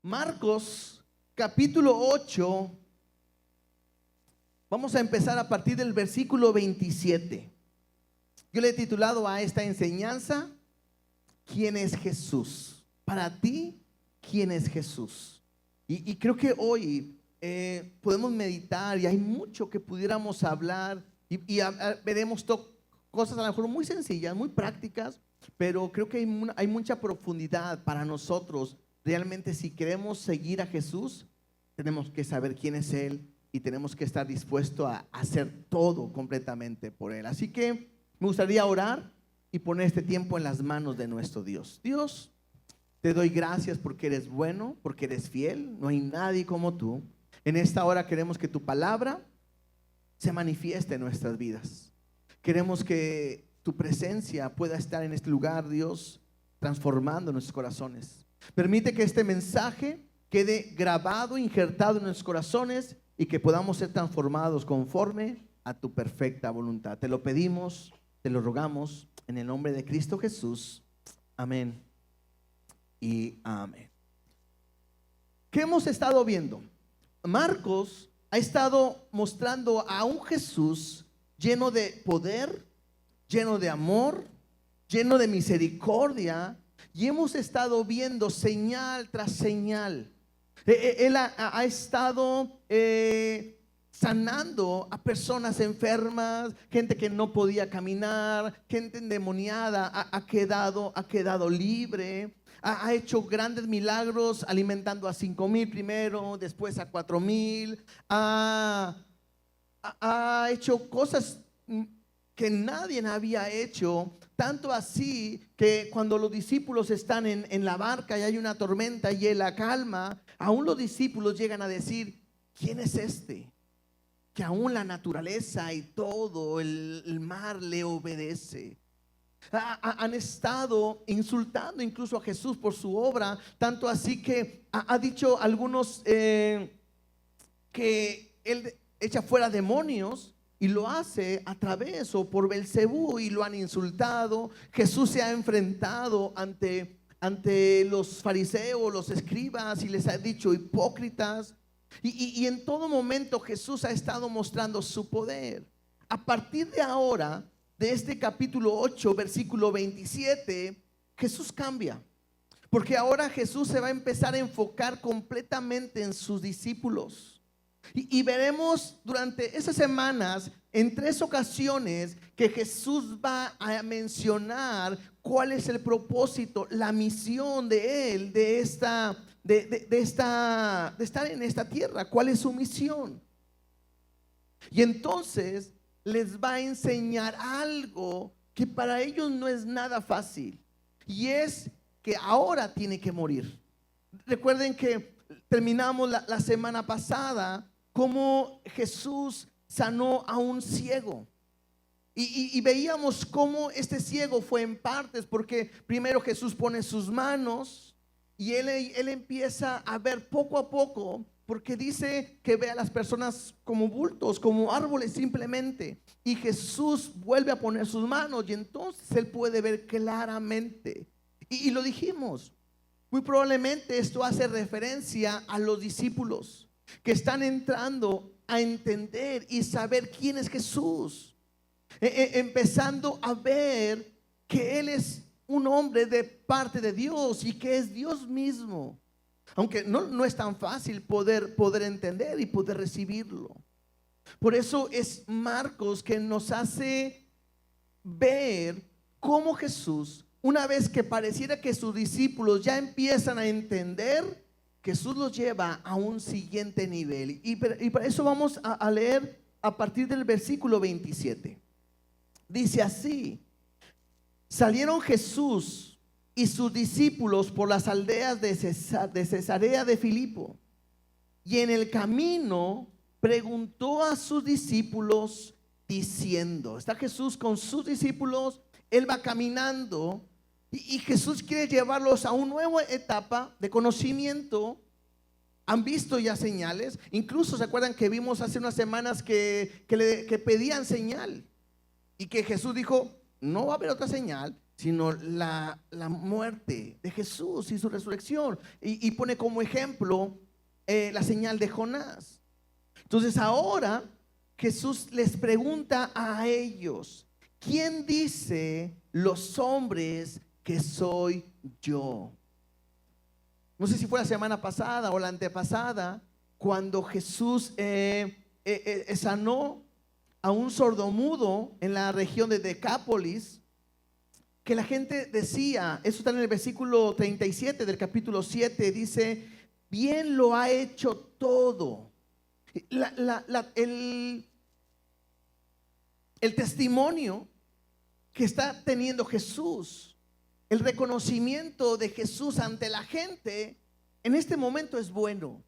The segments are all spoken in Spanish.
Marcos capítulo 8, vamos a empezar a partir del versículo 27. Yo le he titulado a esta enseñanza, ¿quién es Jesús? Para ti, ¿quién es Jesús? Y creo que hoy podemos meditar y hay mucho que pudiéramos hablar y veremos cosas a lo mejor muy sencillas, muy prácticas, pero creo que hay mucha profundidad para nosotros. Realmente, si queremos seguir a Jesús, tenemos que saber quién es Él y tenemos que estar dispuestos a hacer todo completamente por Él. Así que me gustaría orar y poner este tiempo en las manos de nuestro Dios. Dios, te doy gracias porque eres bueno, porque eres fiel. No hay nadie como tú. En esta hora queremos que tu palabra se manifieste en nuestras vidas. Queremos que tu presencia pueda estar en este lugar, Dios, transformando nuestros corazones. Permite que este mensaje quede grabado, injertado en nuestros corazones y que podamos ser transformados conforme a tu perfecta voluntad. Te lo pedimos, te lo rogamos en el nombre de Cristo Jesús. Amén y amén. ¿Qué hemos estado viendo? Marcos ha estado mostrando a un Jesús lleno de poder, lleno de amor, lleno de misericordia, y hemos estado viendo señal tras señal. Él ha estado sanando a personas enfermas, gente que no podía caminar, gente endemoniada ha quedado libre. Ha hecho grandes milagros alimentando a 5,000 primero, después a 4,000. Ha hecho cosas que nadie había hecho, tanto así que cuando los discípulos están en la barca y hay una tormenta y Él la calma, aún los discípulos llegan a decir: ¿quién es este? Que aún la naturaleza y todo el mar le obedece. Han estado insultando incluso a Jesús por su obra, tanto así que ha dicho algunos que Él echa fuera demonios. Y lo hace a través o por Belcebú, y lo han insultado. Jesús se ha enfrentado ante los fariseos, los escribas, y les ha dicho hipócritas. Y en todo momento Jesús ha estado mostrando su poder. A partir de ahora, de este capítulo 8, versículo 27, Jesús cambia. Porque ahora Jesús se va a empezar a enfocar completamente en sus discípulos. Y veremos durante esas semanas en 3 ocasiones que Jesús va a mencionar cuál es el propósito, la misión de Él, de estar en esta tierra, cuál es su misión. Y entonces les va a enseñar algo que para ellos no es nada fácil, y es que ahora tiene que morir. Recuerden que terminamos la semana pasada cómo Jesús sanó a un ciego. Y veíamos cómo este ciego fue en partes, porque primero Jesús pone sus manos y él empieza a ver poco a poco, porque dice que ve a las personas como bultos, como árboles simplemente. Y Jesús vuelve a poner sus manos y entonces él puede ver claramente. Y lo dijimos, muy probablemente esto hace referencia a los discípulos que están entrando a entender y saber quién es Jesús, empezando a ver que Él es un hombre de parte de Dios y que es Dios mismo, aunque no es tan fácil poder entender y poder recibirlo. Por eso es Marcos que nos hace ver cómo Jesús, una vez que pareciera que sus discípulos ya empiezan a entender, Jesús los lleva a un siguiente nivel. Y para eso vamos a leer a partir del versículo 27. Dice así: salieron Jesús y sus discípulos por las aldeas de Cesarea de Filipo, y en el camino preguntó a sus discípulos diciendo, está Jesús con sus discípulos, Él va caminando. Y Jesús quiere llevarlos a una nueva etapa de conocimiento. Han visto ya señales. Incluso se acuerdan que vimos hace unas semanas que pedían señal. Y que Jesús dijo: no va a haber otra señal, sino la muerte de Jesús y su resurrección. Y pone como ejemplo la señal de Jonás. Entonces ahora Jesús les pregunta a ellos: ¿quién dice los hombres que soy yo? No sé si fue la semana pasada o la antepasada, cuando Jesús sanó a un sordomudo en la región de Decápolis, que la gente decía, eso está en el versículo 37 del capítulo 7, dice: bien lo ha hecho todo. El testimonio que está teniendo Jesús, el reconocimiento de Jesús ante la gente en este momento es bueno,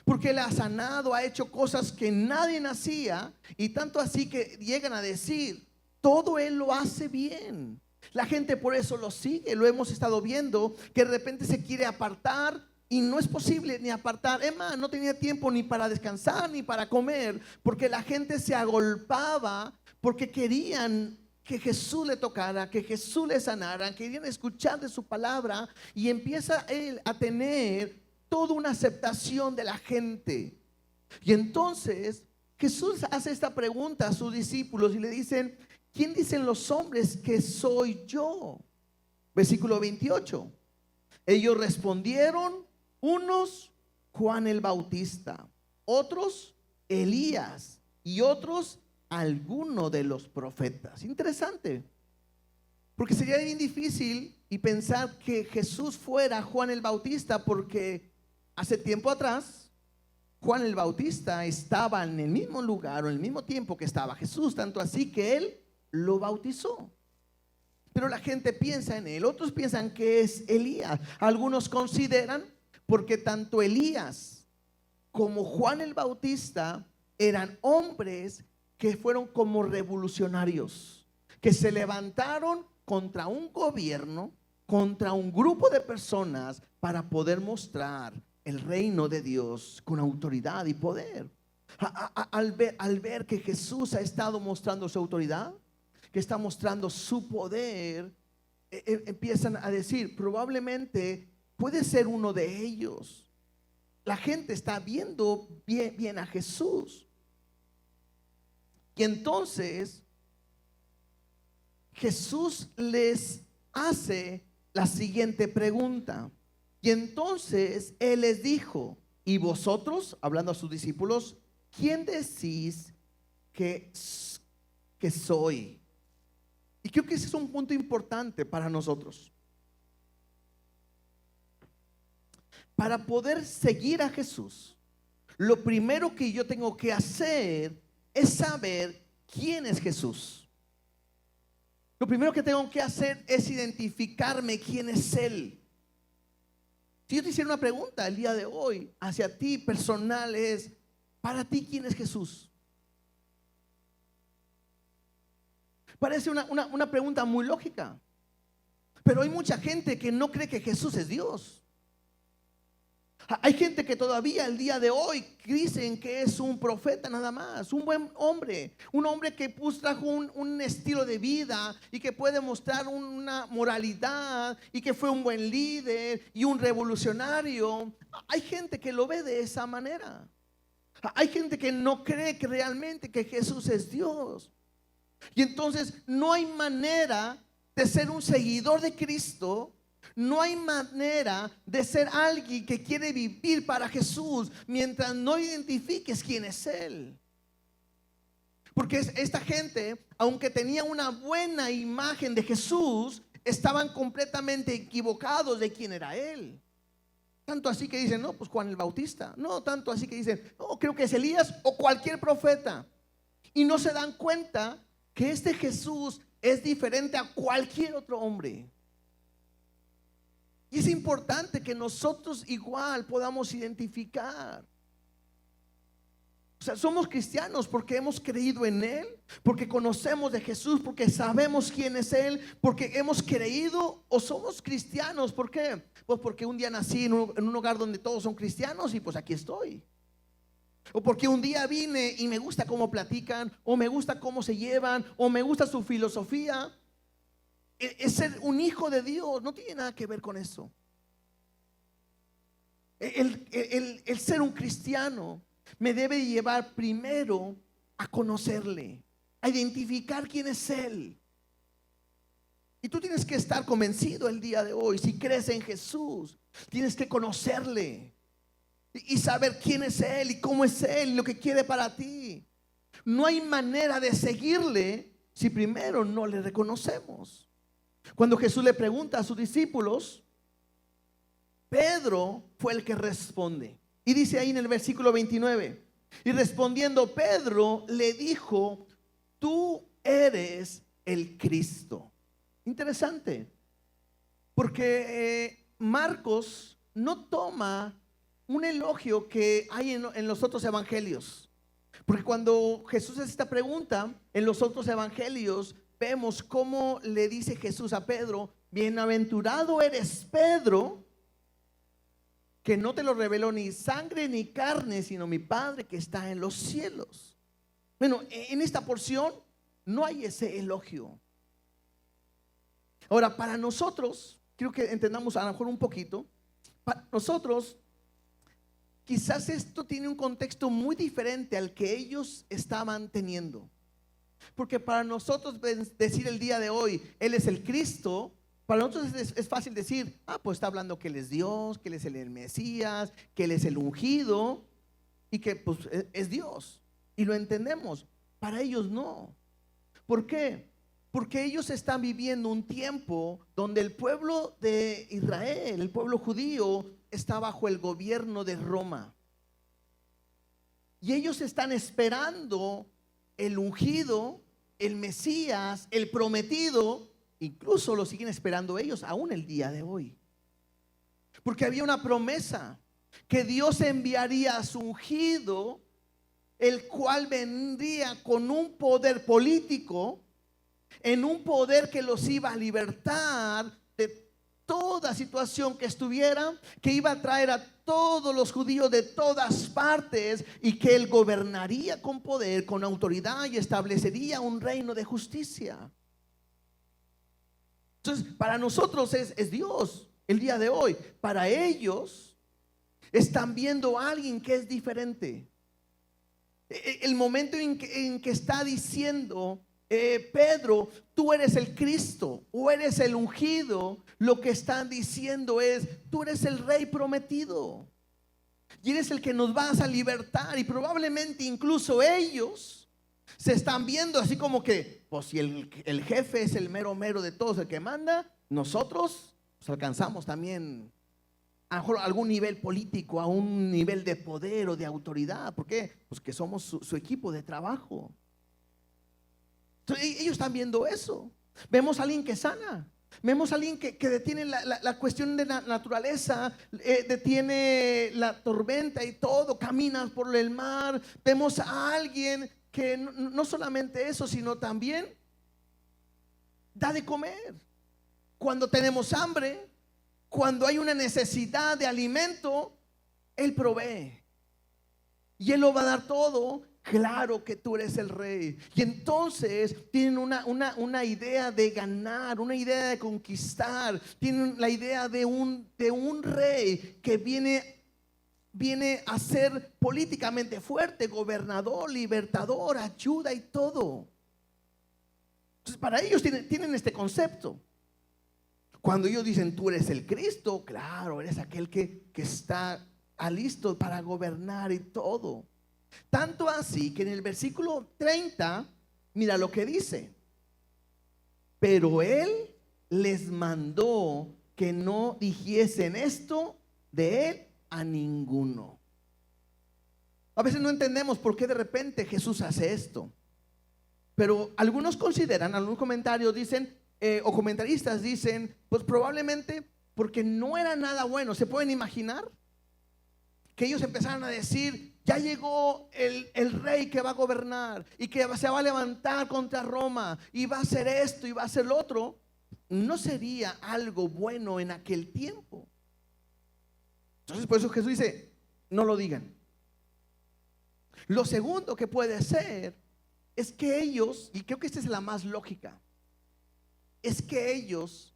porque Él ha sanado, ha hecho cosas que nadie hacía, y tanto así que llegan a decir: todo Él lo hace bien. La gente por eso lo sigue. Lo hemos estado viendo, que de repente se quiere apartar y no es posible ni apartar. Emma no tenía tiempo ni para descansar ni para comer, porque la gente se agolpaba porque querían que Jesús le tocara, que Jesús le sanara, querían escuchar de su palabra, y empieza Él a tener toda una aceptación de la gente. Y entonces Jesús hace esta pregunta a sus discípulos y le dicen: ¿quién dicen los hombres que soy yo? Versículo 28. Ellos respondieron: unos, Juan el Bautista; otros, Elías; y otros, alguno de los profetas. Interesante, porque sería bien difícil y pensar que Jesús fuera Juan el Bautista, porque hace tiempo atrás Juan el Bautista estaba en el mismo lugar o en el mismo tiempo que estaba Jesús, tanto así que él lo bautizó. Pero la gente piensa en él, otros piensan que es Elías. Algunos consideran, porque tanto Elías como Juan el Bautista eran hombres que fueron como revolucionarios, que se levantaron contra un gobierno, contra un grupo de personas, para poder mostrar el reino de Dios con autoridad y poder. Al ver que Jesús ha estado mostrando su autoridad, que está mostrando su poder, empiezan a decir: probablemente puede ser uno de ellos. La gente está viendo bien a Jesús. Y entonces Jesús les hace la siguiente pregunta. Y entonces Él les dijo: ¿y vosotros, hablando a sus discípulos, quién decís que soy? Y creo que ese es un punto importante para nosotros. Para poder seguir a Jesús, lo primero que yo tengo que hacer es saber quién es Jesús. Lo primero que tengo que hacer es identificarme quién es Él. Si yo te hiciera una pregunta el día de hoy hacia ti personal, es: para ti, ¿quién es Jesús? Parece una pregunta muy lógica, pero hay mucha gente que no cree que Jesús es Dios. Hay gente que todavía el día de hoy dicen que es un profeta nada más, un buen hombre, un hombre que trajo un estilo de vida y que puede mostrar una moralidad y que fue un buen líder y un revolucionario. Hay gente que lo ve de esa manera. Hay gente que no cree que realmente que Jesús es Dios. Y entonces no hay manera de ser un seguidor de Cristo. No hay manera de ser alguien que quiere vivir para Jesús mientras no identifiques quién es Él. Porque esta gente, aunque tenía una buena imagen de Jesús, estaban completamente equivocados de quién era Él. Tanto así que dicen: no, pues Juan el Bautista. No, tanto así que dicen: no, creo que es Elías o cualquier profeta. Y no se dan cuenta que este Jesús es diferente a cualquier otro hombre. Y es importante que nosotros igual podamos identificar. O sea, somos cristianos porque hemos creído en Él, porque conocemos de Jesús, porque sabemos quién es Él, porque hemos creído, o somos cristianos. ¿Por qué? Pues porque un día nací en un hogar donde todos son cristianos y pues aquí estoy. O porque un día vine y me gusta cómo platican, o me gusta cómo se llevan, o me gusta su filosofía. es ser un hijo de Dios, no tiene nada que ver con eso. El ser un cristiano me debe llevar primero a conocerle, a identificar quién es Él. Y tú tienes que estar convencido el día de hoy. Si crees en Jesús, tienes que conocerle y saber quién es Él y cómo es Él y lo que quiere para ti. No hay manera de seguirle si primero no le reconocemos. Cuando Jesús le pregunta a sus discípulos, Pedro fue el que responde. Y dice ahí en el versículo 29, y respondiendo Pedro le dijo: tú eres el Cristo. Interesante, porque Marcos no toma un elogio que hay en los otros evangelios. Porque cuando Jesús hace esta pregunta en los otros evangelios, vemos cómo le dice Jesús a Pedro: bienaventurado eres Pedro, que no te lo reveló ni sangre ni carne, sino mi Padre que está en los cielos. Bueno, en esta porción no hay ese elogio. Ahora, para nosotros, quiero que entendamos a lo mejor un poquito. Para nosotros, quizás esto tiene un contexto muy diferente al que ellos estaban teniendo. Porque para nosotros decir el día de hoy, Él es el Cristo, para nosotros es fácil decir: pues está hablando que Él es Dios, que Él es el Mesías, que Él es el ungido y que pues es Dios. Y lo entendemos. Para ellos no. ¿Por qué? Porque ellos están viviendo un tiempo donde el pueblo de Israel, el pueblo judío, está bajo el gobierno de Roma. Y ellos están esperando el ungido, el Mesías, el prometido. Incluso lo siguen esperando ellos aún el día de hoy. Porque había una promesa que Dios enviaría a su ungido, el cual vendría con un poder político, en un poder que los iba a libertar de toda situación que estuviera, que iba a traer a todos los judíos de todas partes y que Él gobernaría con poder, con autoridad, y establecería un reino de justicia. Entonces, para nosotros es Dios el día de hoy. Para ellos están viendo a alguien que es diferente. El momento en que está diciendo Pedro: tú eres el Cristo o eres el ungido, lo que están diciendo es: tú eres el Rey prometido y eres el que nos vas a libertar. Y probablemente incluso ellos se están viendo así como que, pues si el jefe es el mero mero de todos, el que manda, nosotros pues alcanzamos también a lo mejor algún nivel político, a un nivel de poder o de autoridad. ¿Por qué? Pues que somos su equipo de trabajo. Entonces, ellos están viendo eso. Vemos a alguien que sana. Vemos a alguien que detiene la cuestión de la naturaleza, detiene la tormenta y todo, camina por el mar. Vemos a alguien que no solamente eso, sino también da de comer cuando tenemos hambre, cuando hay una necesidad de alimento. Él provee y Él lo va a dar todo. Claro que tú eres el Rey. Y entonces tienen una idea de ganar, una idea de conquistar. Tienen la idea de un rey que viene a ser políticamente fuerte, gobernador, libertador, ayuda y todo. Entonces para ellos tienen este concepto. Cuando ellos dicen: tú eres el Cristo, claro, eres aquel que está listo para gobernar y todo. Tanto así que en el versículo 30, mira lo que dice: pero Él les mandó que no dijesen esto de Él a ninguno. A veces no entendemos por qué de repente Jesús hace esto, pero algunos consideran, algunos comentarios dicen, o comentaristas dicen, pues probablemente porque no era nada bueno. ¿Se pueden imaginar que ellos empezaran a decir: ya llegó el rey que va a gobernar y que se va a levantar contra Roma y va a hacer esto y va a hacer lo otro? No sería algo bueno en aquel tiempo. Entonces por eso Jesús dice: no lo digan. Lo segundo que puede ser es que ellos, y creo que esta es la más lógica, es que ellos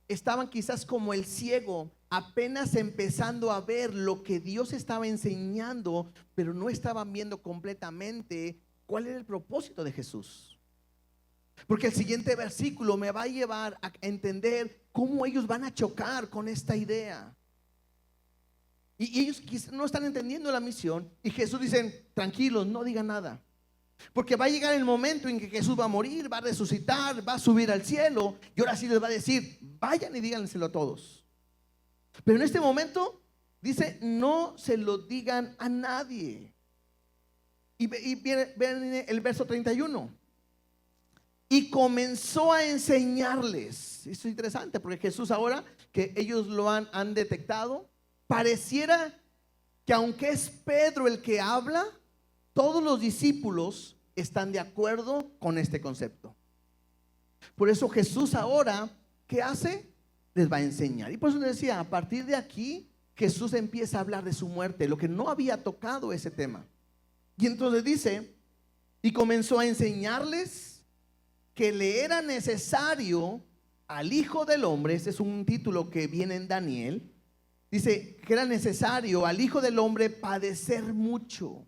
estaban quizás como el ciego, apenas empezando a ver lo que Dios estaba enseñando, pero no estaban viendo completamente cuál era el propósito de Jesús. Porque el siguiente versículo me va a llevar a entender cómo ellos van a chocar con esta idea. Y ellos quizás no están entendiendo la misión. Y Jesús dice: tranquilos, no digan nada. Porque va a llegar el momento en que Jesús va a morir, va a resucitar, va a subir al cielo. Y ahora sí les va a decir: vayan y díganselo a todos. Pero en este momento dice: no se lo digan a nadie. Y viene el verso 31. Y comenzó a enseñarles. Eso es interesante, porque Jesús, ahora que ellos lo han detectado, pareciera que aunque es Pedro el que habla, todos los discípulos están de acuerdo con este concepto. Por eso Jesús ahora, ¿qué hace? Les va a enseñar. Y por eso les decía, a partir de aquí Jesús empieza a hablar de su muerte, lo que no había tocado ese tema. Y entonces dice: y comenzó a enseñarles que le era necesario al Hijo del Hombre. Ese es un título que viene en Daniel. Dice que era necesario al Hijo del Hombre padecer mucho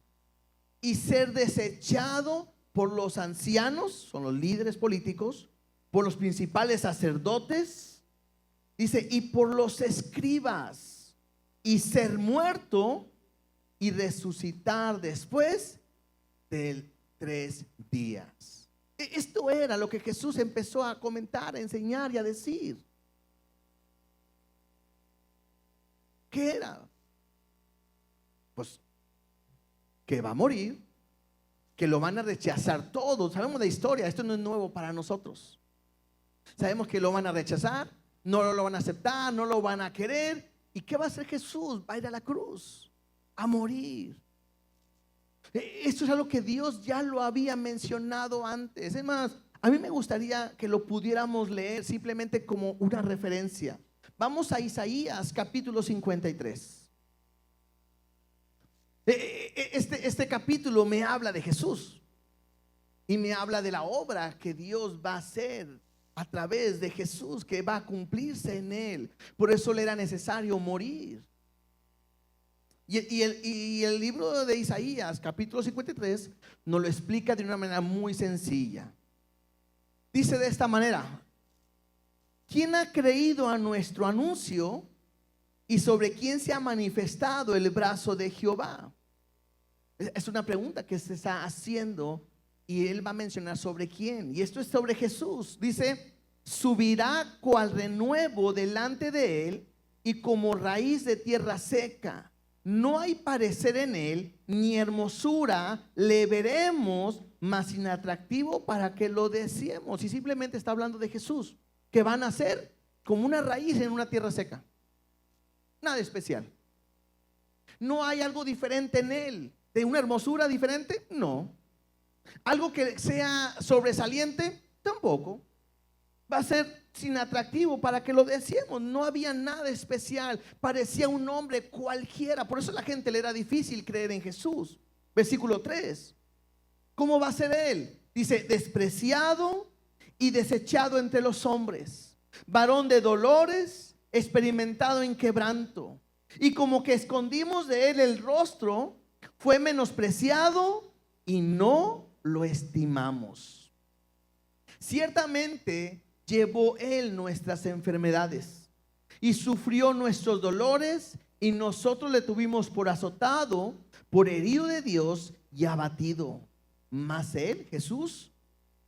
y ser desechado por los ancianos, son los líderes políticos, por los principales sacerdotes, dice, y por los escribas, y ser muerto y resucitar después de 3 días. Esto era lo que Jesús empezó a comentar, a enseñar y a decir. ¿Qué era? Pues que va a morir, que lo van a rechazar todos. Sabemos la historia, esto no es nuevo para nosotros. Sabemos que lo van a rechazar, no lo van a aceptar, no lo van a querer. ¿Y qué va a hacer Jesús? Va a ir a la cruz, a morir. Esto es algo que Dios ya lo había mencionado antes. Es más, a mí me gustaría que lo pudiéramos leer simplemente como una referencia. Vamos a Isaías capítulo 53. Este capítulo me habla de Jesús y me habla de la obra que Dios va a hacer a través de Jesús, que va a cumplirse en él. Por eso le era necesario morir. Y el libro de Isaías capítulo 53 nos lo explica de una manera muy sencilla. Dice de esta manera: ¿quién ha creído a nuestro anuncio y sobre quién se ha manifestado el brazo de Jehová? Es una pregunta que se está haciendo y él va a mencionar sobre quién. Y esto es sobre Jesús. Dice: subirá cual renuevo delante de él y como raíz de tierra seca. No hay parecer en él, ni hermosura le veremos, mas inatractivo para que lo deseemos. Y simplemente está hablando de Jesús, que van a ser como una raíz en una tierra seca. Nada especial. No hay algo diferente en él. ¿De una hermosura diferente? No. ¿Algo que sea sobresaliente? Tampoco. Va a ser sin atractivo para que lo deseemos. No había nada especial. Parecía un hombre cualquiera. Por eso a la gente le era difícil creer en Jesús. Versículo 3. ¿Cómo va a ser él? Dice: despreciado y desechado entre los hombres, varón de dolores, experimentado en quebranto. Y como que escondimos de él el rostro, fue menospreciado y no lo estimamos. Ciertamente llevó él nuestras enfermedades y sufrió nuestros dolores, y nosotros le tuvimos por azotado, por herido de Dios y abatido. Mas él, Jesús,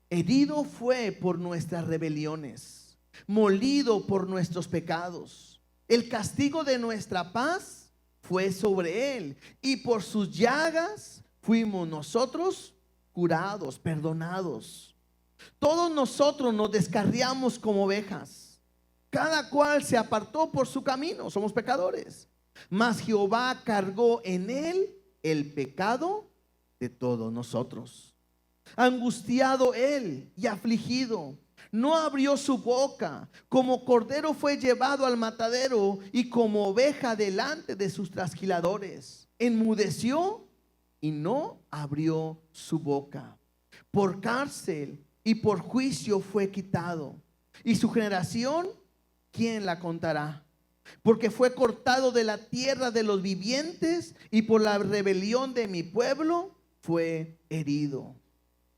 herido fue por nuestras rebeliones, molido por nuestros pecados. El castigo de nuestra paz fue sobre él, y por sus llagas fuimos nosotros curados, perdonados. Todos nosotros nos descarriamos como ovejas, cada cual se apartó por su camino. Somos pecadores, mas Jehová cargó en él el pecado de todos nosotros. Angustiado él y afligido, no abrió su boca. Como cordero fue llevado al matadero, y como oveja delante de sus trasquiladores. Enmudeció y no abrió su boca. Por cárcel y por juicio fue quitado. Y su generación, ¿quién la contará? Porque fue cortado de la tierra de los vivientes y por la rebelión de mi pueblo fue herido.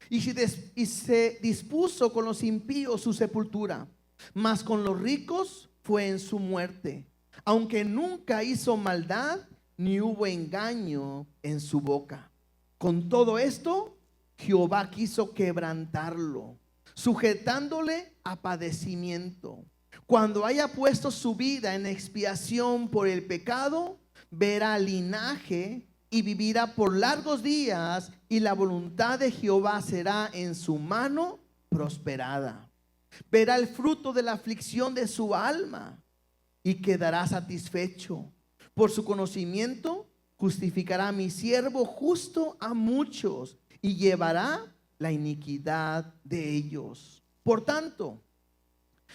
Y se dispuso con los impíos su sepultura, mas con los ricos fue en su muerte, aunque nunca hizo maldad ni hubo engaño en su boca. Con todo esto, Jehová quiso quebrantarlo, sujetándole a padecimiento. Cuando haya puesto su vida en expiación por el pecado, verá linaje y vivirá por largos días, y la voluntad de Jehová será en su mano prosperada. Verá el fruto de la aflicción de su alma y quedará satisfecho. Por su conocimiento justificará a mi siervo justo a muchos y llevará la iniquidad de ellos. Por tanto,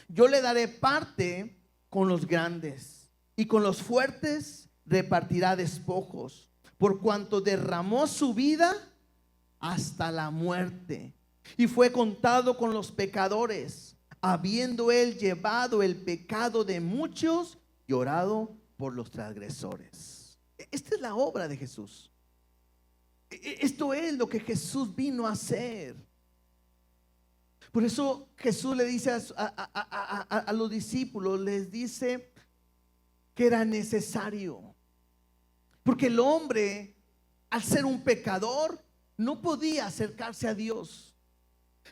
yo le daré parte con los grandes, y con los fuertes repartirá despojos, por cuanto derramó su vida hasta la muerte, y fue contado con los pecadores, habiendo él llevado el pecado de muchos y orado por los transgresores. Esta es la obra de Jesús. Esto es lo que Jesús vino a hacer. Por eso Jesús le dice a los discípulos, les dice que era necesario. Porque el hombre, al ser un pecador, no podía acercarse a Dios.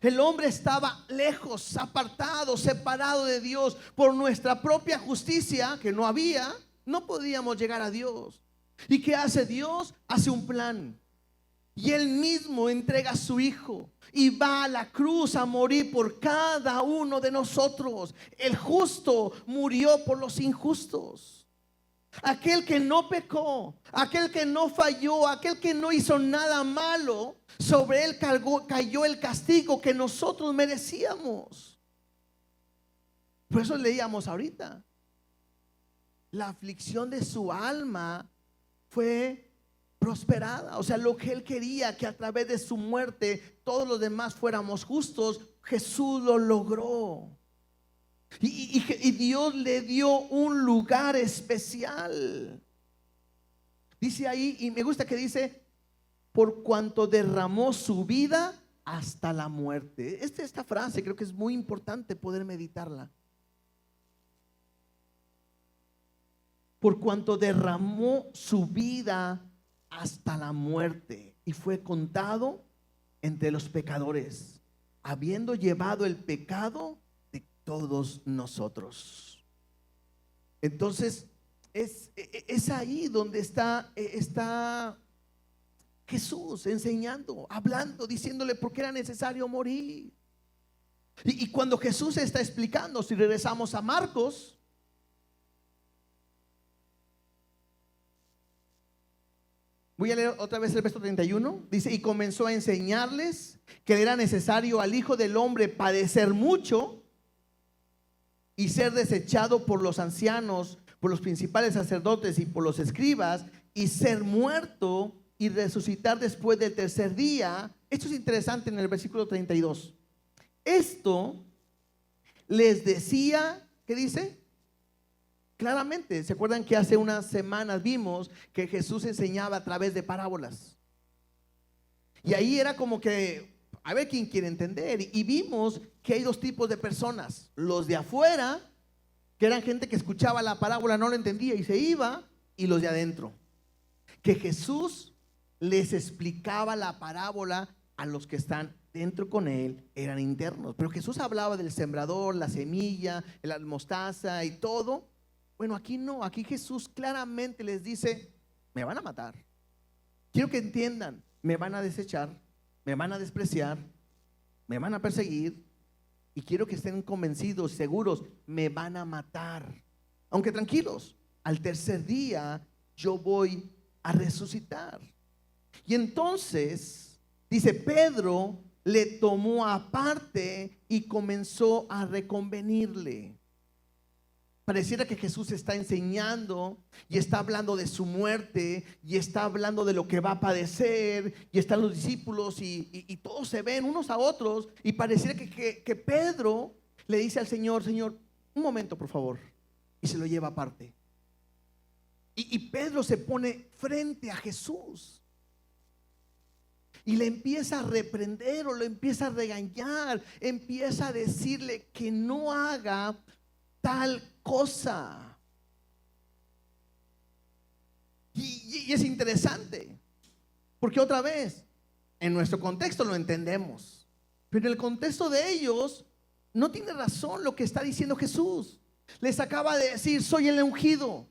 El hombre estaba lejos, apartado, separado de Dios. Por nuestra propia justicia, que no había, no podíamos llegar a Dios. ¿Y qué hace Dios? Hace un plan. Y Él mismo entrega a su Hijo y va a la cruz a morir por cada uno de nosotros. El justo murió por los injustos. Aquel que no pecó, aquel que no falló, aquel que no hizo nada malo, sobre él cayó el castigo que nosotros merecíamos. Por eso leíamos ahorita, la aflicción de su alma fue prosperada. O sea, lo que él quería, que a través de su muerte todos los demás fuéramos justos, Jesús lo logró. Y Dios le dio un lugar especial. Dice ahí, y me gusta que dice, por cuanto derramó su vida hasta la muerte. Esta frase creo que es muy importante poder meditarla. Por cuanto derramó su vida hasta la muerte y fue contado entre los pecadores, habiendo llevado el pecado de todos nosotros. Entonces es ahí donde está Jesús enseñando, hablando, diciéndole por qué era necesario morir. Y cuando Jesús está explicando, si regresamos a Marcos, voy a leer otra vez el verso 31. Dice, y comenzó a enseñarles que era necesario al Hijo del Hombre padecer mucho y ser desechado por los ancianos, por los principales sacerdotes y por los escribas, y ser muerto y resucitar después del tercer día. Esto es interesante en el versículo 32. Esto les decía, ¿qué dice? Claramente, ¿se acuerdan que hace unas semanas vimos que Jesús enseñaba a través de parábolas? Y ahí era como que, a ver quién quiere entender. Y vimos que hay dos tipos de personas. Los de afuera, que eran gente que escuchaba la parábola, no lo entendía y se iba. Y los de adentro, que Jesús les explicaba la parábola a los que están dentro con él, eran internos. Pero Jesús hablaba del sembrador, la semilla, la mostaza y todo. Bueno, aquí no, aquí Jesús claramente les dice, me van a matar. Quiero que entiendan, me van a desechar, me van a despreciar, me van a perseguir, y quiero que estén convencidos, seguros, me van a matar. Aunque tranquilos, al tercer día yo voy a resucitar. Y entonces, dice, Pedro le tomó aparte y comenzó a reconvenirle. Pareciera que Jesús está enseñando y está hablando de su muerte y está hablando de lo que va a padecer, y están los discípulos y todos se ven unos a otros, y pareciera que Pedro le dice al Señor: Señor, un momento por favor, y se lo lleva aparte. Y Pedro se pone frente a Jesús y le empieza a reprender o lo empieza a regañar, empieza a decirle que no haga tal cosa. Y es interesante, porque otra vez, en nuestro contexto lo entendemos, pero en el contexto de ellos no tiene razón lo que está diciendo Jesús. Les acaba de decir: soy el ungido,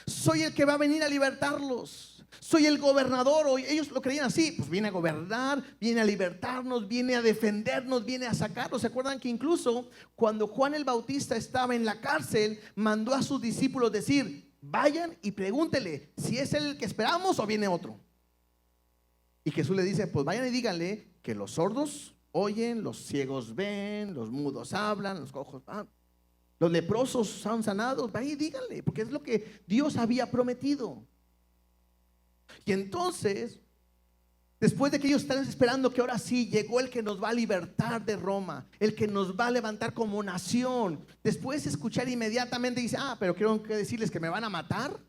soy el que va a venir a libertarlos, soy el gobernador. O ellos lo creían así: pues viene a gobernar, viene a libertarnos, viene a defendernos, viene a sacarnos. ¿Se acuerdan que incluso cuando Juan el Bautista estaba en la cárcel, mandó a sus discípulos decir: vayan y pregúntele si es el que esperamos o viene otro? Y Jesús le dice: pues vayan y díganle que los sordos oyen, los ciegos ven, los mudos hablan, los cojos van, los leprosos son sanados. Vayan y díganle, porque es lo que Dios había prometido. Y entonces, después de que ellos están esperando que ahora sí llegó el que nos va a libertar de Roma, el que nos va a levantar como nación, después de escuchar inmediatamente dice: pero quiero decirles que me van a matar.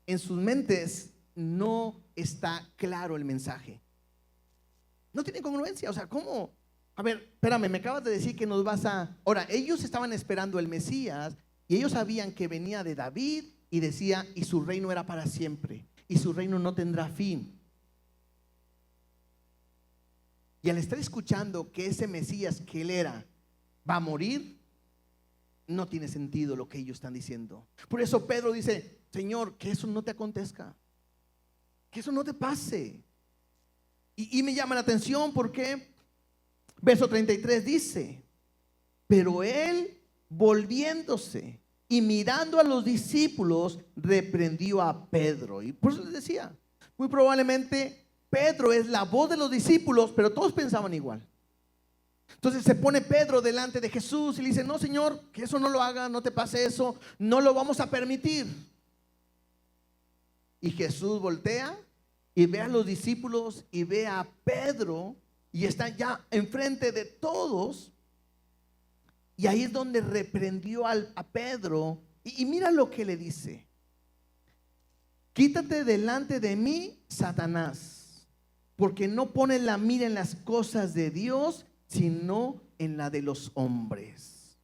En sus mentes no está claro el mensaje. No tiene congruencia. O sea, ¿cómo? A ver, espérame, me acabas de decir que nos vas a... Ahora, ellos estaban esperando el Mesías y ellos sabían que venía de David y decía: y su reino era para siempre, y su reino no tendrá fin. Y al estar escuchando que ese Mesías que él era va a morir, no tiene sentido lo que ellos están diciendo. Por eso Pedro dice: Señor, que eso no te acontezca, que eso no te pase. Y me llama la atención porque verso 33 dice: pero él, volviéndose y mirando a los discípulos, reprendió a Pedro. Y por eso les decía, muy probablemente Pedro es la voz de los discípulos, pero todos pensaban igual. Entonces se pone Pedro delante de Jesús y le dice: no, Señor, que eso no lo haga, no te pase eso, no lo vamos a permitir. Y Jesús voltea y ve a los discípulos y ve a Pedro, y está ya enfrente de todos. Y ahí es donde reprendió a Pedro. Y mira lo que le dice: quítate delante de mí, Satanás, porque no pones la mira en las cosas de Dios, sino en la de los hombres.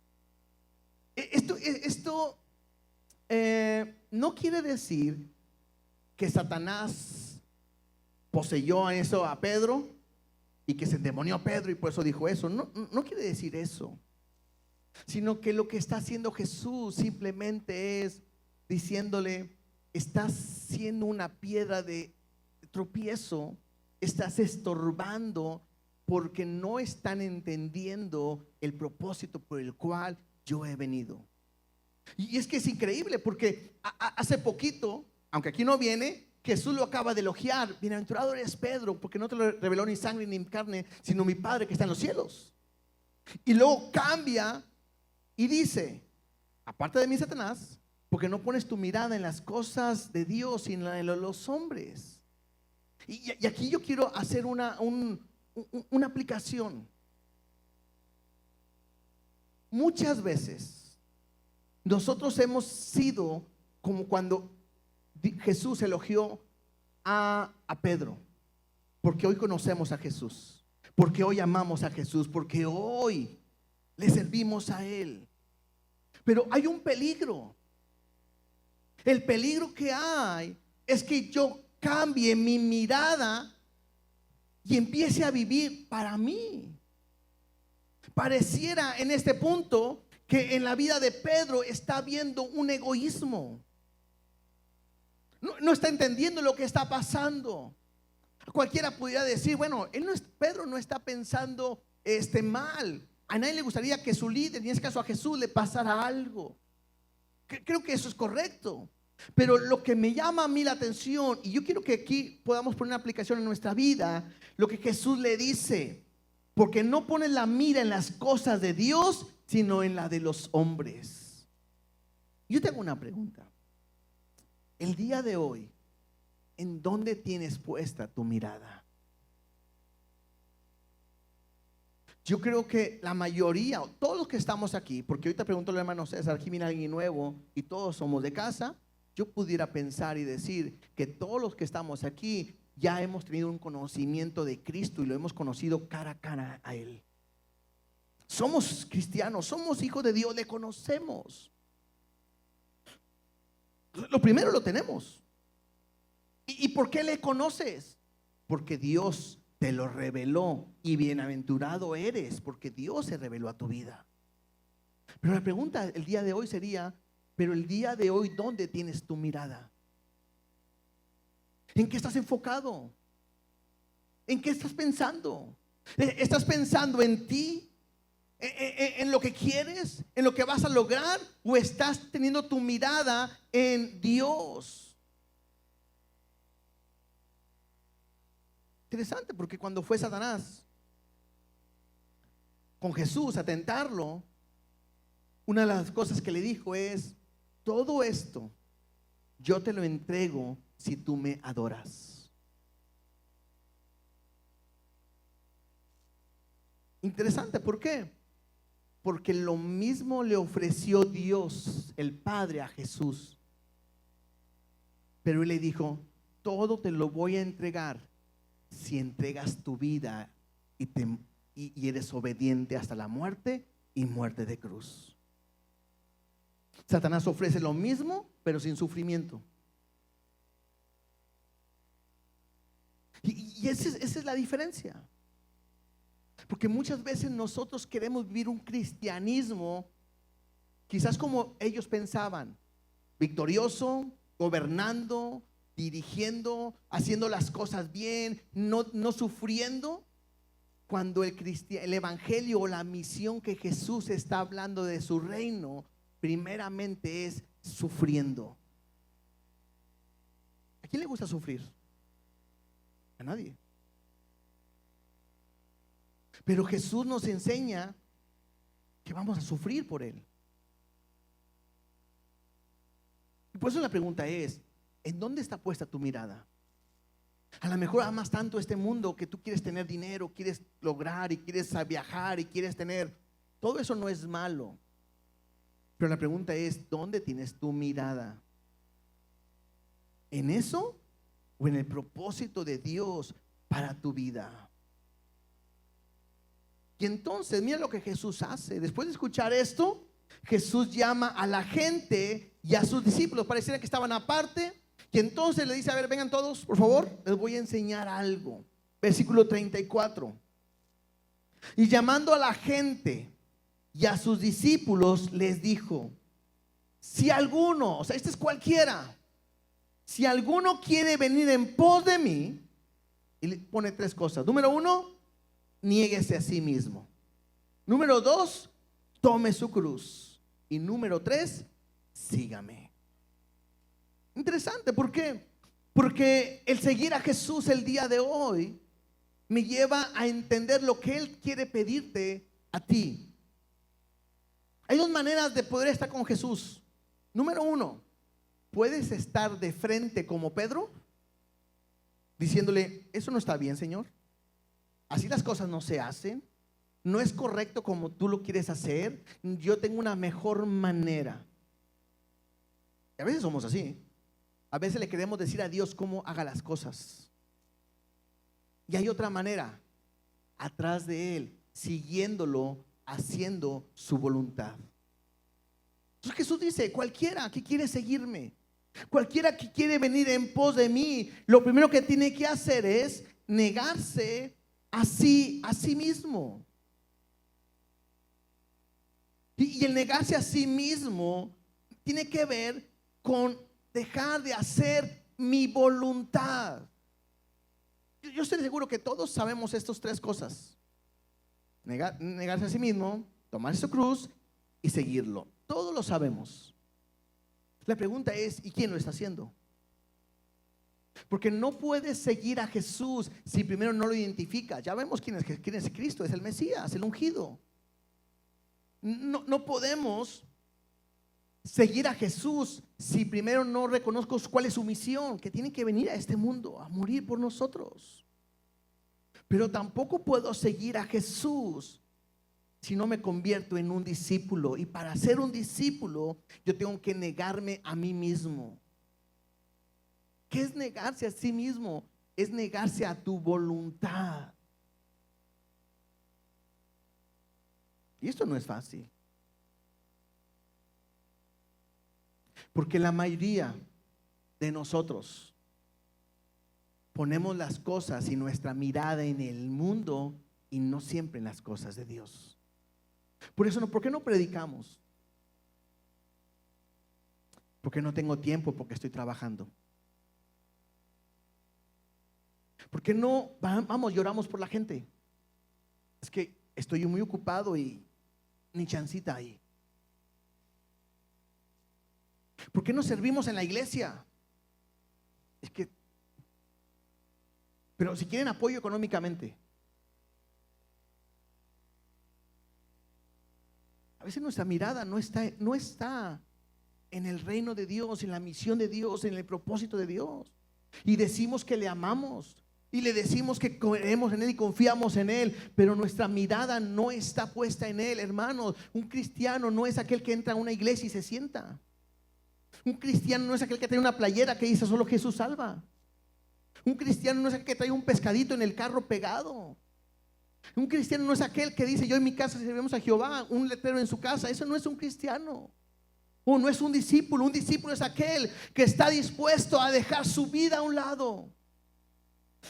Esto no quiere decir que Satanás poseyó a eso a Pedro y que se endemonió a Pedro y por eso dijo eso. No quiere decir eso, sino que lo que está haciendo Jesús simplemente es diciéndole: estás siendo una piedra de tropiezo, estás estorbando porque no están entendiendo el propósito por el cual yo he venido. Y es que es increíble porque hace poquito, aunque aquí no viene, Jesús lo acaba de elogiar: bienaventurado eres Pedro, porque no te lo reveló ni sangre ni carne, sino mi Padre que está en los cielos. Y luego cambia y dice: aparte de mí, Satanás, porque no pones tu mirada en las cosas de Dios, sino en los hombres. Y aquí yo quiero hacer una aplicación. Muchas veces nosotros hemos sido como cuando Jesús elogió a Pedro, porque hoy conocemos a Jesús, porque hoy amamos a Jesús, porque hoy le servimos a Él. Pero hay un peligro. El peligro que hay es que yo cambie mi mirada y empiece a vivir para mí. Pareciera en este punto que en la vida de Pedro está viendo un egoísmo. No está entendiendo lo que está pasando. Cualquiera pudiera decir: bueno, Pedro no está pensando mal. A nadie le gustaría que su líder, en este caso a Jesús, le pasara algo. Creo que eso es correcto. Pero lo que me llama a mí la atención, y yo quiero que aquí podamos poner una aplicación en nuestra vida, lo que Jesús le dice: porque no pones la mira en las cosas de Dios, sino en la de los hombres. Yo tengo una pregunta. El día de hoy, ¿en dónde tienes puesta tu mirada? Yo creo que la mayoría, todos los que estamos aquí, porque ahorita pregunto al hermano César, aquí viene alguien nuevo y todos somos de casa, yo pudiera pensar y decir que todos los que estamos aquí ya hemos tenido un conocimiento de Cristo y lo hemos conocido cara a cara a Él. Somos cristianos, somos hijos de Dios, le conocemos. Lo primero lo tenemos. ¿Y por qué le conoces? Porque Dios te lo reveló y bienaventurado eres porque Dios se reveló a tu vida. Pero la pregunta el día de hoy sería, pero el día de hoy, ¿dónde tienes tu mirada? ¿En qué estás enfocado? ¿En qué estás pensando? ¿Estás pensando en ti? ¿En lo que quieres? ¿En lo que vas a lograr? ¿O estás teniendo tu mirada en Dios? Interesante, porque cuando fue Satanás con Jesús a tentarlo, una de las cosas que le dijo es: todo esto yo te lo entrego si tú me adoras. Interesante, ¿por qué? Porque lo mismo le ofreció Dios, el Padre, a Jesús. Pero Él le dijo: todo te lo voy a entregar si entregas tu vida y eres obediente hasta la muerte y muerte de cruz. Satanás ofrece lo mismo, pero sin sufrimiento. Y esa es la diferencia. Porque muchas veces nosotros queremos vivir un cristianismo quizás como ellos pensaban: victorioso, gobernando, dirigiendo, haciendo las cosas bien, no sufriendo. Cuando el evangelio o la misión que Jesús está hablando de su reino, primeramente es sufriendo. ¿A quién le gusta sufrir? A nadie. Pero Jesús nos enseña que vamos a sufrir por Él. Y por eso la pregunta es: ¿en dónde está puesta tu mirada? A lo mejor amas tanto este mundo que tú quieres tener dinero, quieres lograr y quieres viajar y quieres tener. Todo eso no es malo. Pero la pregunta es: ¿dónde tienes tu mirada? ¿En eso o en el propósito de Dios para tu vida? Y entonces mira lo que Jesús hace. Después de escuchar esto, Jesús llama a la gente y a sus discípulos. Pareciera que estaban aparte. Y entonces le dice: a ver, vengan todos, por favor, les voy a enseñar algo. Versículo 34. Y llamando a la gente y a sus discípulos, les dijo: si alguno, o sea, este es cualquiera, si alguno quiere venir en pos de mí, y le pone tres cosas. Número 1, niéguese a sí mismo. Número 2, tome su cruz. Y número 3, sígame. Interesante, ¿por qué? Porque el seguir a Jesús el día de hoy me lleva a entender lo que Él quiere pedirte a ti. Hay dos maneras de poder estar con Jesús. Número 1, puedes estar de frente como Pedro, diciéndole: eso no está bien, Señor. Así las cosas no se hacen. No es correcto como tú lo quieres hacer. Yo tengo una mejor manera. Y a veces somos así. A veces le queremos decir a Dios cómo haga las cosas. Y hay otra manera, atrás de Él, siguiéndolo, haciendo su voluntad. Entonces Jesús dice: cualquiera que quiere seguirme, cualquiera que quiere venir en pos de mí, lo primero que tiene que hacer es negarse a sí mismo. Y el negarse a sí mismo tiene que ver con dejar de hacer mi voluntad. Yo estoy seguro que todos sabemos estas tres cosas: negarse a sí mismo, tomar su cruz y seguirlo. Todos lo sabemos. La pregunta es: ¿y quién lo está haciendo? Porque no puedes seguir a Jesús si primero no lo identificas. Ya vemos quién es Cristo, es el Mesías, el ungido. No podemos seguir a Jesús si primero no reconozco cuál es su misión, que tiene que venir a este mundo a morir por nosotros. Pero tampoco puedo seguir a Jesús si no me convierto en un discípulo? Y para ser un discípulo, yo tengo que negarme a mí mismo. ¿Qué es negarse a sí mismo? Es negarse a tu voluntad. Y esto no es fácil. Porque la mayoría de nosotros ponemos las cosas y nuestra mirada en el mundo y no siempre en las cosas de Dios. Por eso, ¿por qué no predicamos? Porque no tengo tiempo, porque estoy trabajando. ¿Por qué no vamos, lloramos por la gente? Es que estoy muy ocupado y ni chancita ahí. ¿Por qué no servimos en la iglesia? Es que, pero si quieren apoyo económicamente. A veces nuestra mirada no está en el reino de Dios, en la misión de Dios, en el propósito de Dios. Y decimos que le amamos. Y le decimos que creemos en Él y confiamos en Él, pero nuestra mirada no está puesta en Él, hermanos. Un cristiano no es aquel que entra a una iglesia y se sienta. Un cristiano no es aquel que trae una playera que dice solo Jesús salva. Un cristiano no es aquel que trae un pescadito en el carro pegado. Un cristiano no es aquel que dice yo en mi casa serviremos a Jehová, un letrero en su casa. Eso no es un cristiano. O no es un discípulo. Un discípulo es aquel que está dispuesto a dejar su vida a un lado.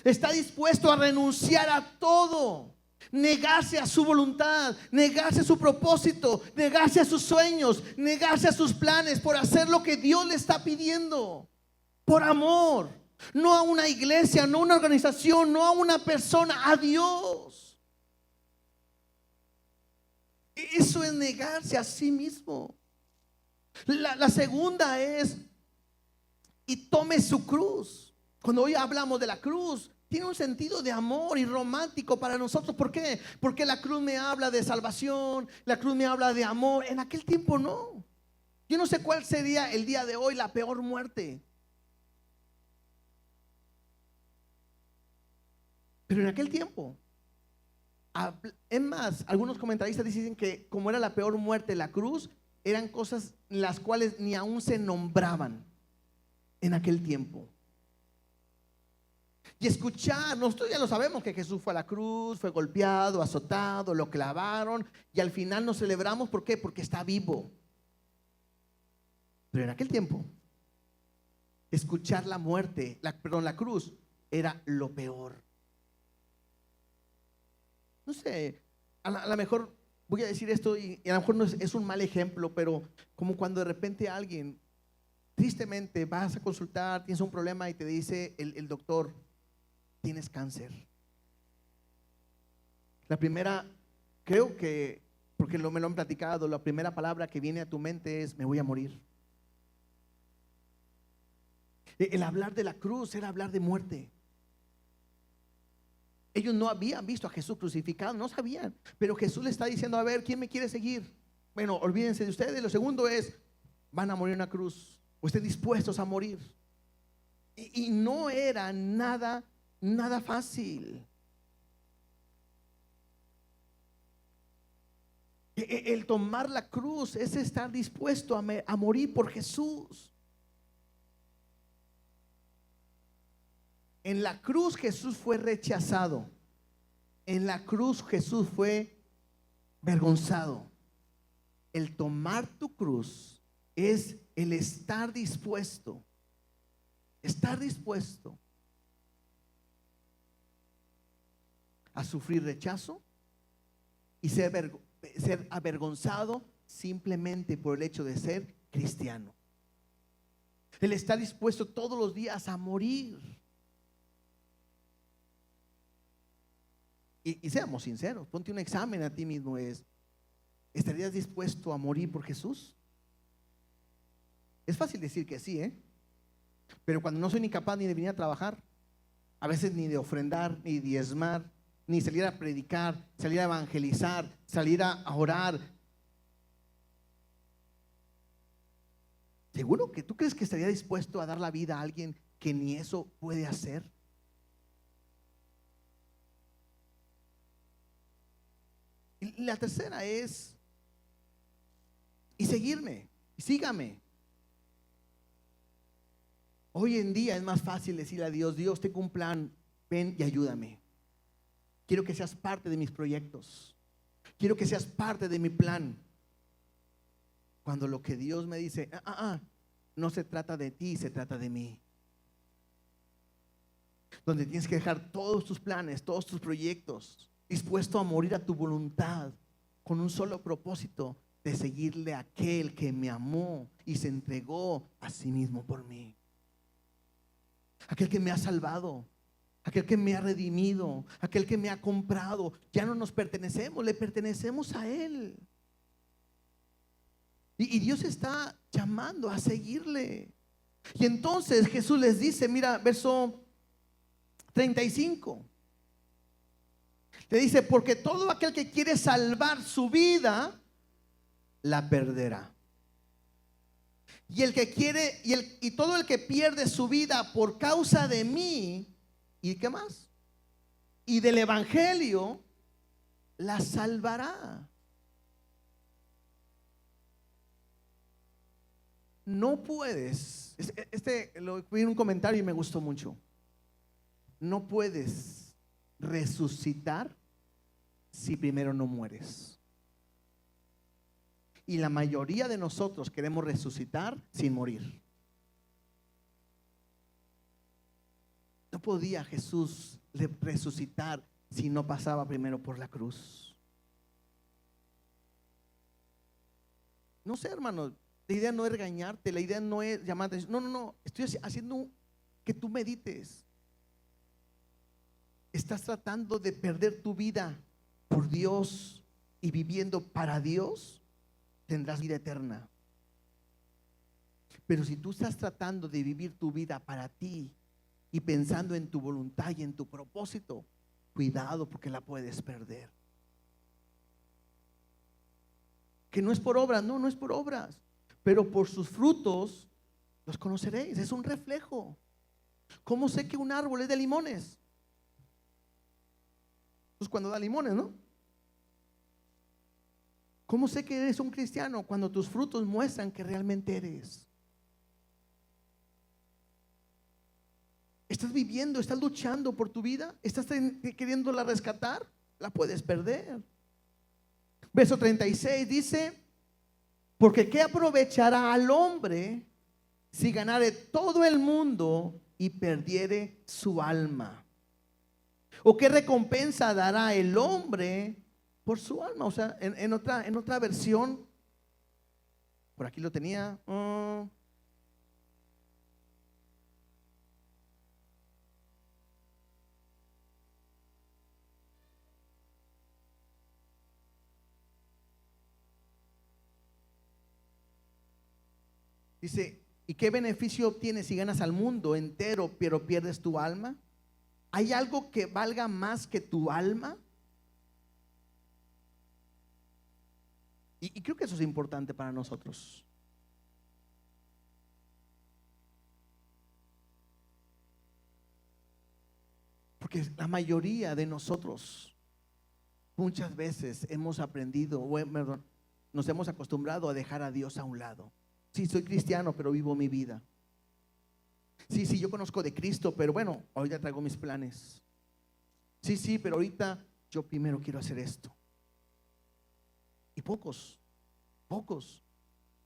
Está dispuesto a renunciar a todo, negarse a su voluntad, negarse a su propósito, negarse a sus sueños, negarse a sus planes por hacer lo que Dios le está pidiendo. Por amor, no a una iglesia, no a una organización, no a una persona, a Dios. Eso es negarse a sí mismo. La segunda es, y tome su cruz. Cuando hoy hablamos de la cruz, tiene un sentido de amor y romántico para nosotros. ¿Por qué? Porque la cruz me habla de salvación, la cruz me habla de amor. En aquel tiempo no. Yo no sé cuál sería el día de hoy la peor muerte. Pero en aquel tiempo, es más, algunos comentaristas dicen que como era la peor muerte, la cruz, eran cosas las cuales ni aún se nombraban en aquel tiempo. Y escuchar, nosotros ya lo sabemos que Jesús fue a la cruz, fue golpeado, azotado, lo clavaron y al final nos celebramos. ¿Por qué? Porque está vivo. Pero en aquel tiempo, escuchar la muerte, la cruz, era lo peor. No sé, a lo mejor voy a decir esto y a lo mejor no es un mal ejemplo, pero como cuando de repente alguien, tristemente, vas a consultar, tienes un problema y te dice el doctor, tienes cáncer. La primera, creo que, porque me lo han platicado, la primera palabra que viene a tu mente es: me voy a morir. El hablar de la cruz era hablar de muerte. Ellos no habían visto a Jesús crucificado, no sabían, pero Jesús le está diciendo: a ver, ¿quién me quiere seguir? Bueno, olvídense de ustedes. Lo segundo es: van a morir en una cruz, o estén dispuestos a morir. Y no era nada fácil. El tomar la cruz es estar dispuesto a morir por Jesús. En la cruz Jesús fue rechazado. En la cruz Jesús fue avergonzado. El tomar tu cruz es el estar dispuesto. Estar dispuesto a sufrir rechazo y ser avergonzado simplemente por el hecho de ser cristiano. Él está dispuesto todos los días a morir. Y seamos sinceros, ponte un examen a ti mismo. ¿Estarías dispuesto a morir por Jesús? Es fácil decir que sí, pero cuando no soy ni capaz ni de venir a trabajar, a veces ni de ofrendar, ni diezmar, ni salir a predicar, salir a evangelizar, salir a orar. ¿Seguro que tú crees que estaría dispuesto a dar la vida a alguien que ni eso puede hacer? la tercera es, y seguirme, y sígame. Hoy en día es más fácil decirle a Dios: Dios, tengo un plan, ven y ayúdame. Quiero que seas parte de mis proyectos. Quiero que seas parte de mi plan. Cuando lo que Dios me dice, no se trata de ti, se trata de mí. Donde tienes que dejar todos tus planes, todos tus proyectos, dispuesto a morir a tu voluntad, con un solo propósito: de seguirle a aquel que me amó y se entregó a sí mismo por mí. Aquel que me ha salvado, aquel que me ha redimido, aquel que me ha comprado. Ya no nos pertenecemos, le pertenecemos a Él. Y Dios está llamando a seguirle. Y entonces Jesús les dice, mira, verso 35. Le dice: porque todo aquel que quiere salvar su vida, la perderá. Y el que quiere, y todo el que pierde su vida por causa de mí, ¿y qué más? Y del evangelio, la salvará. No puedes, lo vi en un comentario y me gustó mucho. No puedes resucitar si primero no mueres. Y la mayoría de nosotros queremos resucitar sin morir. No podía Jesús resucitar si no pasaba primero por la cruz. No sé, hermano, la idea no es regañarte, la idea no es llamarte. No, estoy haciendo que tú medites. ¿Estás tratando de perder tu vida por Dios y viviendo para Dios? Tendrás vida eterna. Pero si tú estás tratando de vivir tu vida para ti y pensando en tu voluntad y en tu propósito, cuidado, porque la puedes perder. Que no es por obras, no es por obras, pero por sus frutos los conoceréis. Es un reflejo. ¿Cómo sé que un árbol es de limones? Pues cuando da limones, ¿no? ¿Cómo sé que eres un cristiano? Cuando tus frutos muestran que realmente eres. ¿Estás viviendo, estás luchando por tu vida? ¿Estás queriéndola rescatar? La puedes perder. Verso 36 dice: porque ¿qué aprovechará al hombre si ganare todo el mundo y perdiere su alma? ¿O qué recompensa dará el hombre por su alma? O sea, en otra versión, por aquí lo tenía. Dice: ¿y qué beneficio obtienes si ganas al mundo entero pero pierdes tu alma? ¿Hay algo que valga más que tu alma? Y creo que eso es importante para nosotros. Porque la mayoría de nosotros muchas veces hemos aprendido, nos hemos acostumbrado a dejar a Dios a un lado. Sí, soy cristiano, pero vivo mi vida. Sí, yo conozco de Cristo, pero bueno, ahorita traigo mis planes. Sí, pero ahorita yo primero quiero hacer esto. Y pocos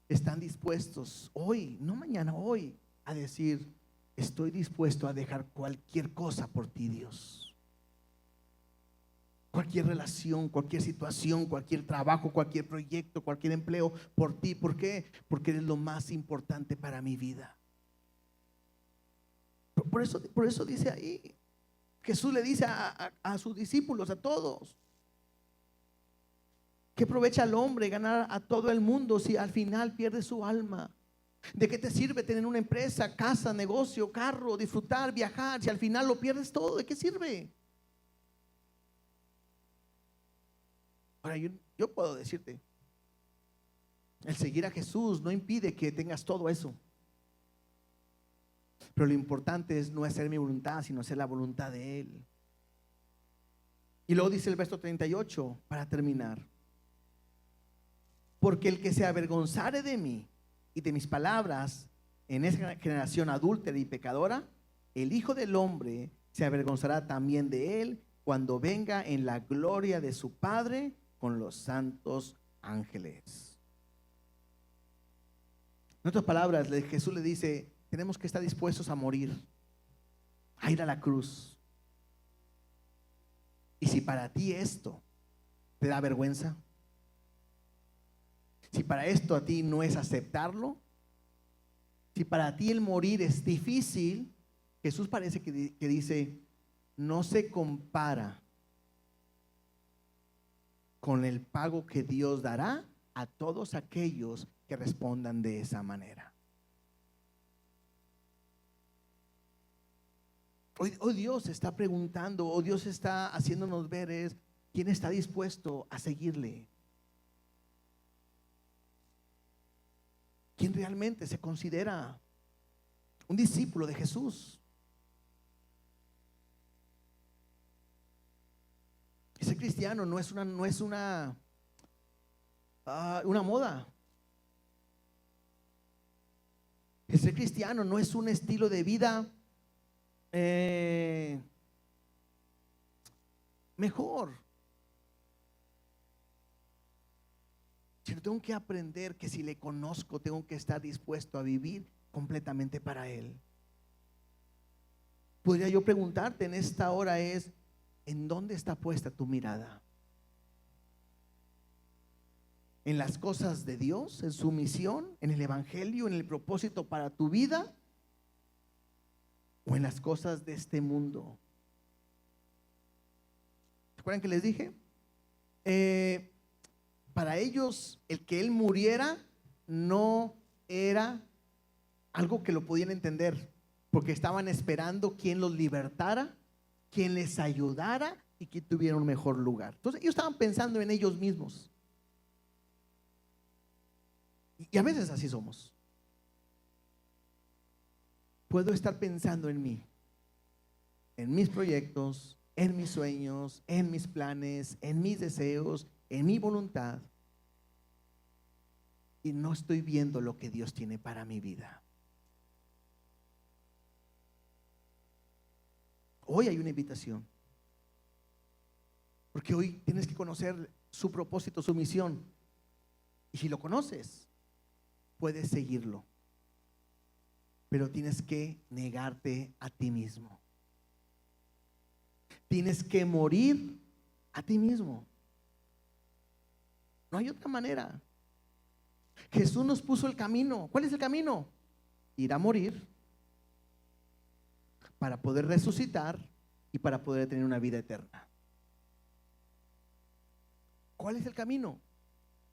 están dispuestos hoy, no mañana, hoy, a decir: estoy dispuesto a dejar cualquier cosa por ti, Dios. Cualquier relación, cualquier situación, cualquier trabajo, cualquier proyecto, cualquier empleo por ti. ¿Por qué? Porque eres lo más importante para mi vida. Por eso dice ahí, Jesús le dice a sus discípulos, a todos: ¿qué aprovecha al hombre ganar a todo el mundo si al final pierde su alma? ¿De qué te sirve tener una empresa, casa, negocio, carro, disfrutar, viajar, si al final lo pierdes todo? ¿De qué sirve? Ahora yo puedo decirte, el seguir a Jesús no impide que tengas todo eso. Pero lo importante es no hacer mi voluntad, sino hacer la voluntad de Él. Y luego dice el verso 38, para terminar: Porque el que se avergonzare de mí y de mis palabras en esa generación adúltera y pecadora, el Hijo del Hombre se avergonzará también de él cuando venga en la gloria de su Padre con los santos ángeles. En otras palabras, Jesús le dice, tenemos que estar dispuestos a morir, a ir a la cruz. Y si para ti esto te da vergüenza, si para esto a ti no es aceptarlo, si para ti el morir es difícil, Jesús parece que dice, no se compara con el pago que Dios dará a todos aquellos que respondan de esa manera. Hoy Dios está preguntando, o Dios está haciéndonos ver es, ¿quién está dispuesto a seguirle? ¿Quién realmente se considera un discípulo de Jesús? Ser cristiano no es una moda. El ser cristiano no es un estilo de vida mejor. Sino tengo que aprender que si le conozco, tengo que estar dispuesto a vivir completamente para Él. Podría yo preguntarte en esta hora es, ¿en dónde está puesta tu mirada? ¿En las cosas de Dios, en su misión, en el evangelio, en el propósito para tu vida? ¿O en las cosas de este mundo? ¿Se acuerdan que les dije? Para ellos el que Él muriera no era algo que lo podían entender, porque estaban esperando quien los libertara, quien les ayudara y que tuviera un mejor lugar. Entonces ellos estaban pensando en ellos mismos. Y a veces así somos. Puedo estar pensando en mí, en mis proyectos, en mis sueños, en mis planes, en mis deseos, en mi voluntad, y no estoy viendo lo que Dios tiene para mi vida. Hoy hay una invitación, porque hoy tienes que conocer su propósito, su misión, y si lo conoces, puedes seguirlo, pero tienes que negarte a ti mismo. Tienes que morir a ti mismo. No hay otra manera. Jesús nos puso el camino. ¿Cuál es el camino? Ir a morir para poder resucitar y para poder tener una vida eterna. ¿Cuál es el camino?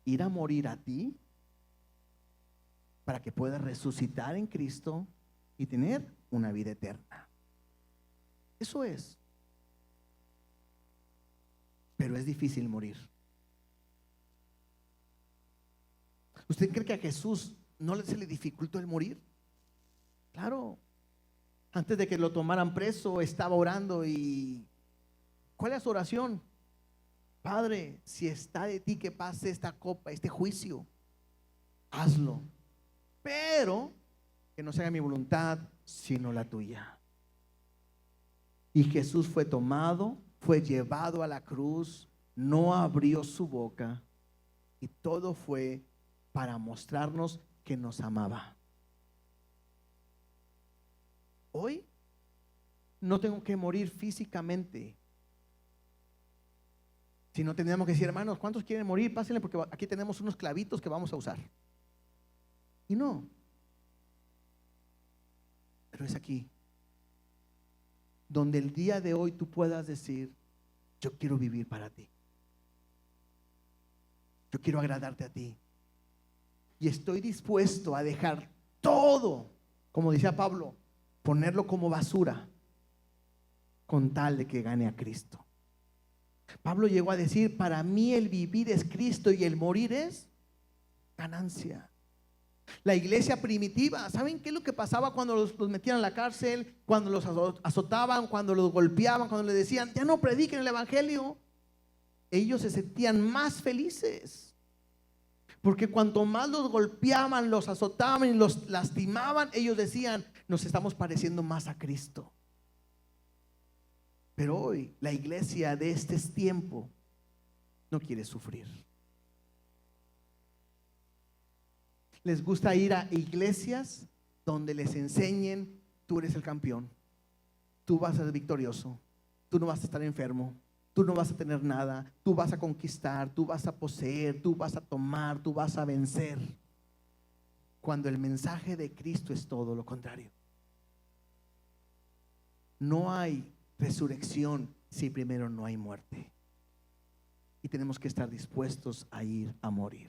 Ir a morir a ti para que puedas resucitar en Cristo y tener una vida eterna. Eso es. Pero es difícil morir. ¿Usted cree que a Jesús no se le dificultó el morir? Claro. Antes de que lo tomaran preso, estaba orando. ¿Y cuál es su oración? Padre, si está de ti que pase esta copa, este juicio, hazlo. Pero que no se haga mi voluntad, sino la tuya. Y Jesús fue tomado, fue llevado a la cruz, no abrió su boca, y todo fue para mostrarnos que nos amaba. Hoy no tengo que morir físicamente, sino tendríamos que decir, hermanos, ¿cuántos quieren morir? Pásenle, porque aquí tenemos unos clavitos que vamos a usar. Y no, pero es aquí donde el día de hoy tú puedas decir, yo quiero vivir para ti, yo quiero agradarte a ti, y estoy dispuesto a dejar todo, como decía Pablo, ponerlo como basura con tal de que gane a Cristo. Pablo llegó a decir, para mí el vivir es Cristo y el morir es ganancia. La iglesia primitiva, ¿saben qué es lo que pasaba cuando los metían a la cárcel? Cuando los azotaban, cuando los golpeaban, cuando les decían, ya no prediquen el evangelio. Ellos se sentían más felices, Porque cuanto más los golpeaban, los azotaban y los lastimaban, ellos decían, nos estamos pareciendo más a Cristo. Pero hoy la iglesia de este tiempo no quiere sufrir. Les gusta ir a iglesias donde les enseñen, tú eres el campeón, tú vas a ser victorioso, tú no vas a estar enfermo, tú no vas a tener nada, tú vas a conquistar, tú vas a poseer, tú vas a tomar, tú vas a vencer. Cuando el mensaje de Cristo es todo lo contrario. No hay resurrección si primero no hay muerte. Y tenemos que estar dispuestos a ir a morir.